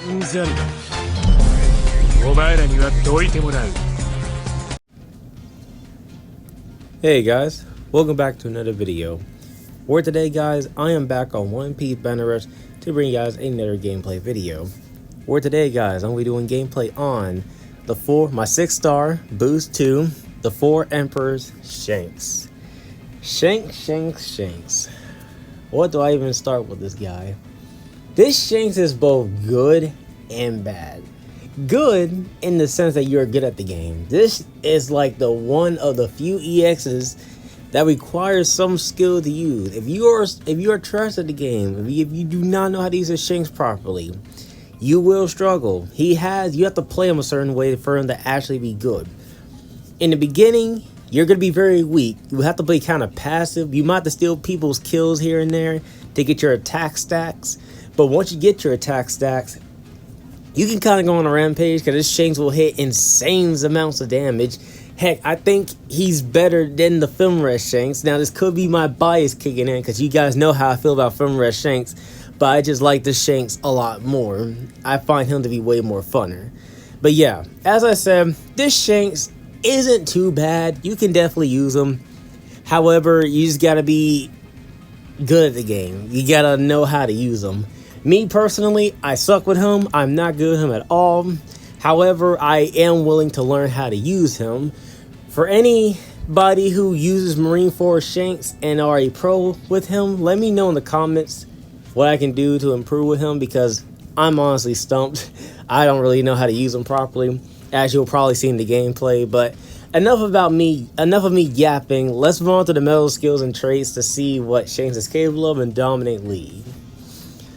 うんざりだ。お前らにはどいてもらう。 Hey guys, welcome back to another video. For today guys, I am back on One Piece Banner Rush to bring you guys another gameplay video. For today guys, I'm going to be doing gameplay on my 6-star Boost2, the 4 Emperors Shanks. Shanks. What do I even start with this guy? This Shanks is both good and bad. Good in the sense that you're good at the game. This is like the one of the few EXs that requires some skill to use. If you are trash at the game, if you do not know how to use the Shanks properly, you will struggle. You have to play him a certain way for him to actually be good. In the beginning, you're going to be very weak. You have to play kind of passive. You might have to steal people's kills here and there to get your attack stacks. But once you get your attack stacks, you can kind of go on a rampage because this Shanks will hit insane amounts of damage. Heck, I think he's better than the Film Rush Shanks. Now, this could be my bias kicking in because you guys know how I feel about Film Rush Shanks, but I just like the Shanks a lot more. I find him to be way more funner. But yeah, as I said, this Shanks isn't too bad. You can definitely use him. However, you just got to be good at the game. You got to know how to use him. Me personally, I suck with him. I'm not good with him at all. However, I am willing to learn how to use him. For anybody who uses Marineford Shanks and are a pro with him, let me know in the comments what I can do to improve with him because I'm honestly stumped. I don't really know how to use him properly, as you'll probably see in the gameplay. But enough of me yapping. Let's move on to the metal skills and traits to see what Shanks is capable of and dominate League.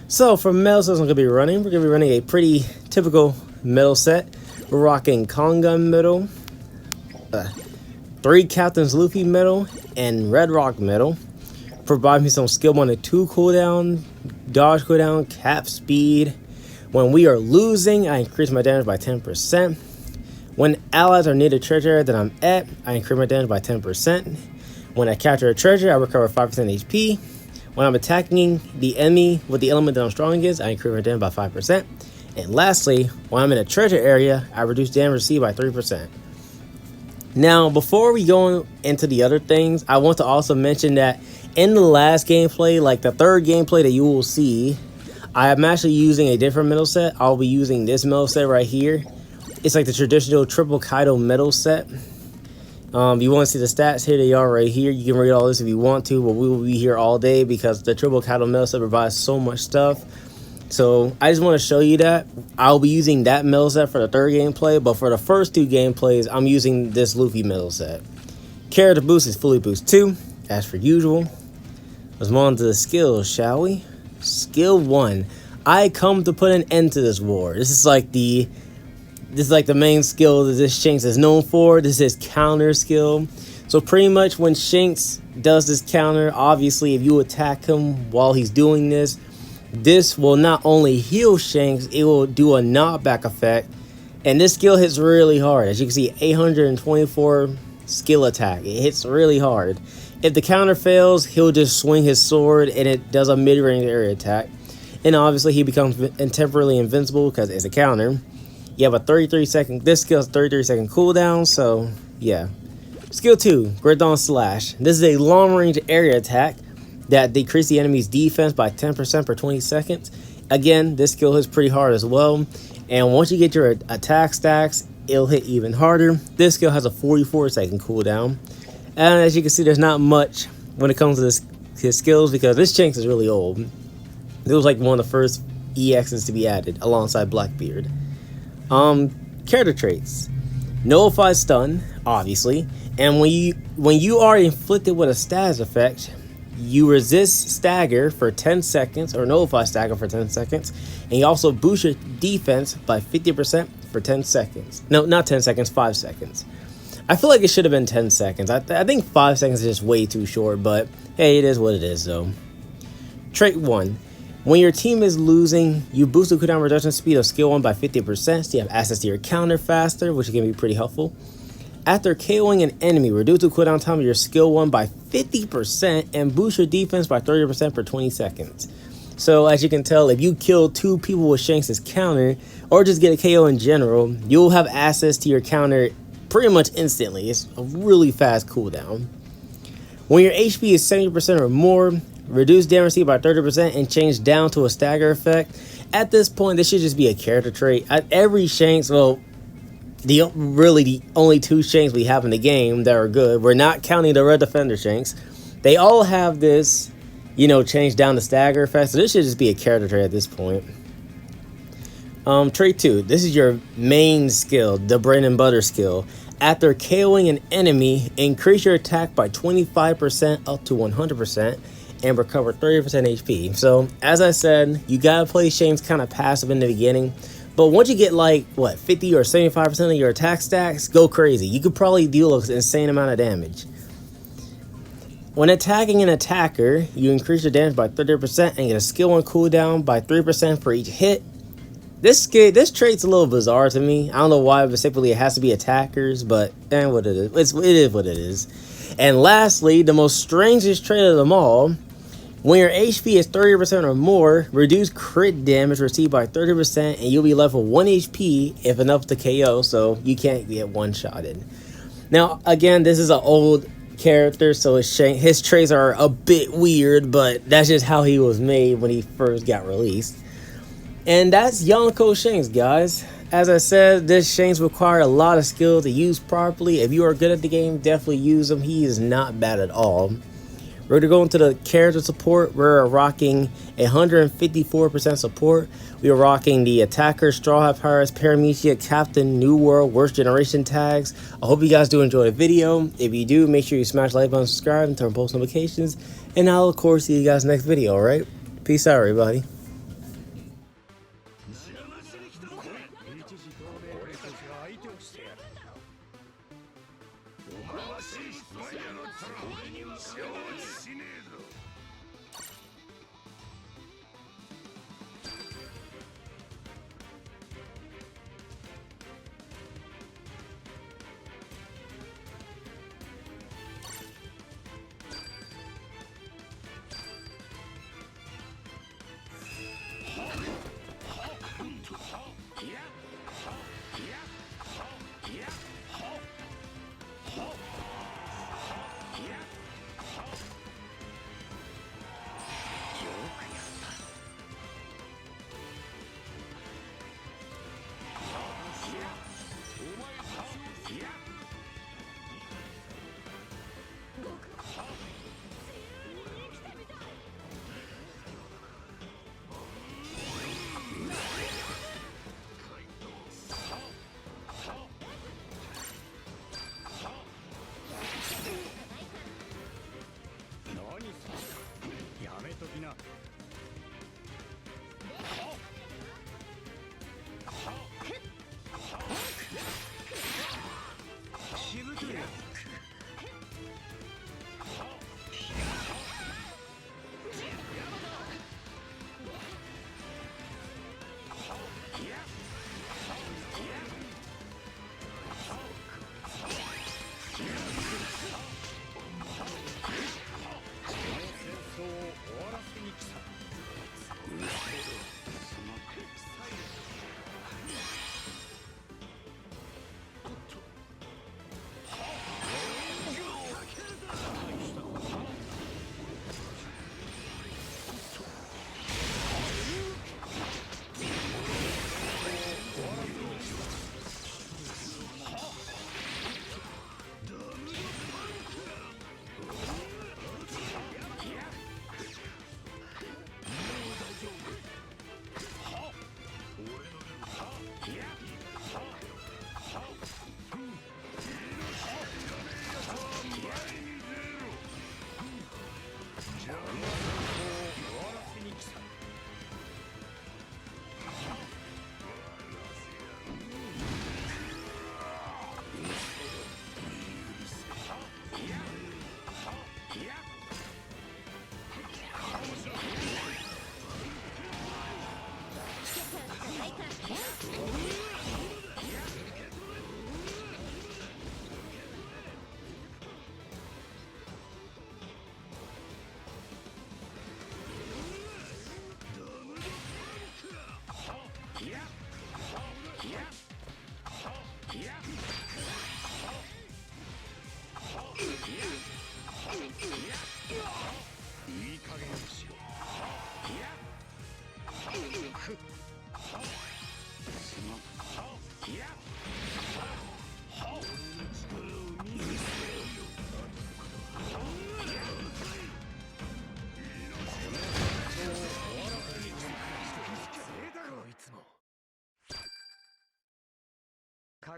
So for metal sets we're going to be running a pretty typical metal set. We're rocking Kongun metal, 3 Captain's Luffy metal, and Red Rock metal. Provide me some skill 1 and 2 cooldown, dodge cooldown, cap speed. When we are losing, I increase my damage by 10%. When allies are near the treasure that I'm at, I increase my damage by 10%. When I capture a treasure, I recover 5% HP. When I'm attacking the enemy with the element that I'm strong against, I increase my damage by 5%. And lastly, when I'm in a treasure area, I reduce damage received by 3%. Now, before we go into the other things, I want to also mention that in the last gameplay, like the third gameplay that you will see, I am actually using a different metal set. I'll be using this metal set right here. It's like the traditional triple Kaido metal set. If you want to see the stats, here they are right here. You can read all this if you want to, but we will be here all day because the triple Kaido metal set provides so much stuff. So I just want to show you that. I'll be using that metal set for the third gameplay, but for the first 2 gameplays, I'm using this Luffy metal set. Character boost is fully boost 2, as per usual. Let's move on to the skills, shall we? Skill 1. I come to put an end to this war. This is like the main skill that this Shanks is known for. This is counter skill. So pretty much when Shanks does this counter, obviously if you attack him while he's doing this, this will not only heal Shanks, it will do a knockback effect. And this skill hits really hard. As you can see, 824 skill attack. It hits really hard. If the counter fails, he'll just swing his sword and it does a mid-range area attack. And obviously he becomes temporarily invincible because it's a counter. You have a 33-second, this skill has 33-second cooldown, so yeah. Skill 2, Gridon Slash. This is a long-range area attack that decreases the enemy's defense by 10% per 20 seconds. Again, this skill hits pretty hard as well. And once you get your attack stacks, it'll hit even harder. This skill has a 44-second cooldown. And as you can see, there's not much when it comes to his skills because this Shanks is really old. It was like one of the first EXs to be added alongside Blackbeard. Character traits. Nullify stun, obviously. And when you are inflicted with a status effect, you resist stagger for 10 seconds or nullify stagger for 10 seconds. And you also boost your defense by 50% for 10 seconds. No, not 10 seconds, 5 seconds. I feel like it should have been 10 seconds. I think 5 seconds is just way too short, but hey, it is what it is though. Trait 1. When your team is losing, you boost the cooldown reduction speed of skill 1 by 50%, so you have access to your counter faster, which can be pretty helpful. After KOing an enemy, reduce the cooldown time of your skill 1 by 50% and boost your defense by 30% per 20 seconds. So as you can tell, if you kill 2 people with Shanks' counter, or just get a KO in general, you'll have access to your counter pretty much instantly. It's a really fast cooldown. When your HP is 70% or more, reduce damage received by 30% and change down to a stagger effect. At this point, this should just be a character trait. At every Shanks, well, the only 2 Shanks we have in the game that are good, we're not counting the Red Defender Shanks, they all have this, change down the stagger effect. So this should just be a character trait at this point. Trait 2. This is your main skill, the bread and butter skill. After KOing an enemy, increase your attack by 25% up to 100% and recover 30% HP. So, as I said, you gotta play Shanks kind of passive in the beginning. But once you get 50 or 75% of your attack stacks, go crazy. You could probably deal an insane amount of damage. When attacking an attacker, you increase your damage by 30% and get a skill 1 cooldown by 3% for each hit. This trait's a little bizarre to me. I don't know why specifically it has to be attackers, but what it is. It is what it is. And lastly, the most strangest trait of them all, when your HP is 30% or more, reduce crit damage received by 30% and you'll be left with 1 HP if enough to KO, so you can't get one-shotted. Now, again, this is an old character, so his traits are a bit weird, but that's just how he was made when he first got released. And that's Yonko Shanks, guys. As I said, this Shanks require a lot of skill to use properly. If you are good at the game, definitely use him. He is not bad at all. We're going to go into the character support. We're rocking 154% support. We are rocking the Attacker, Straw Hat Pirates, Paramecia, Captain, New World, Worst Generation tags. I hope you guys do enjoy the video. If you do, make sure you smash the like button, subscribe, and turn post notifications. And I'll, of course, see you guys next video, alright? Peace out, everybody.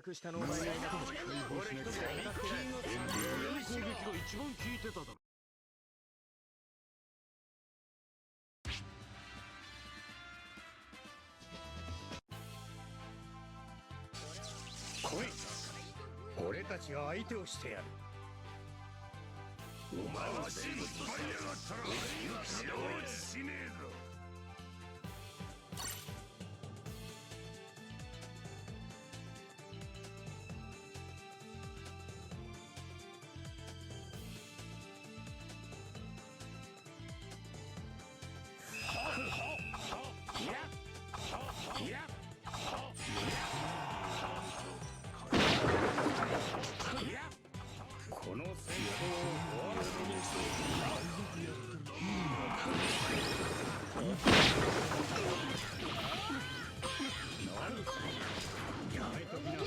隠したのお前がいなくて俺一人で戦ってない。攻撃が一番効いてただろ。来い、俺たちが相手をしてやる。お前は死に引っ張りやがったら承知しねえぞ。この戦争を終わらせにしてやめときな。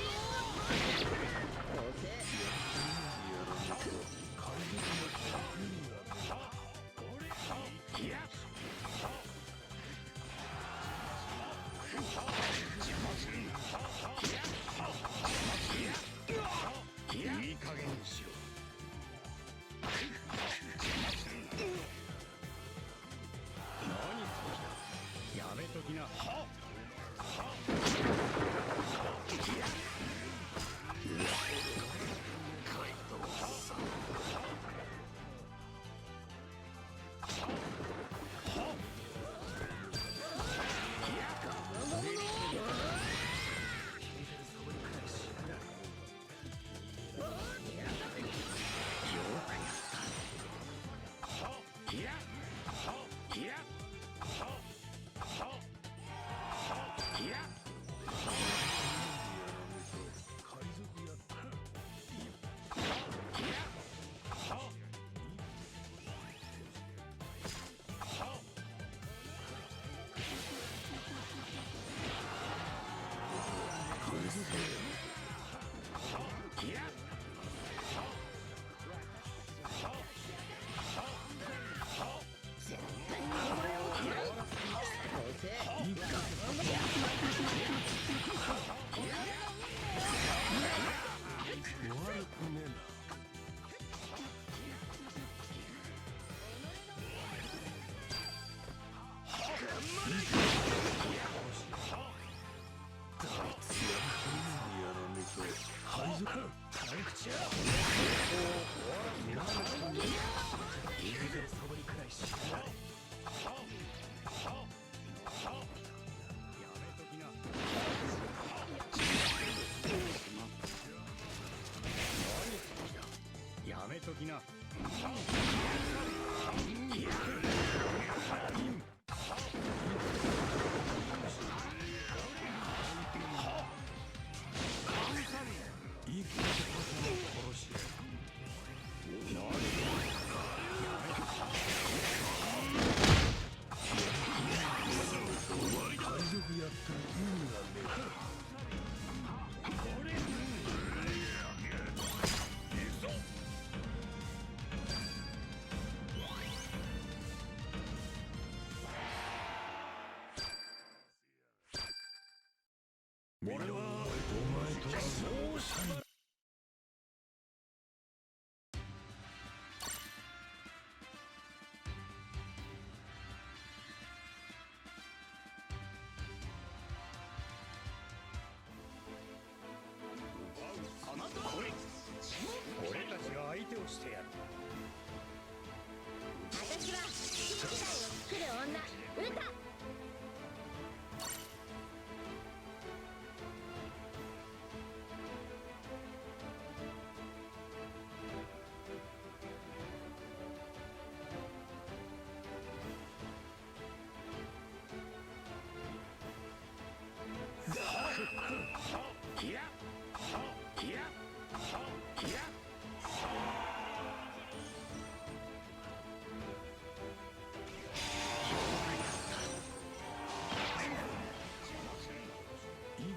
いい加減にしろ。何する？やめときな。やめときな。俺はお前とそうしたい。俺たちが相手をしてやる。私は世界を作る女、ウタ。いい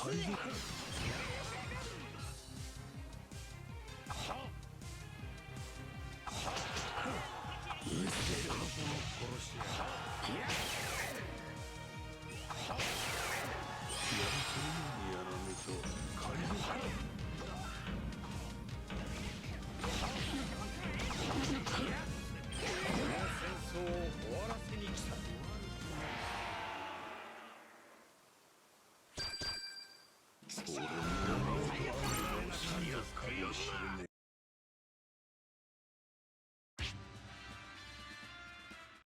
海賊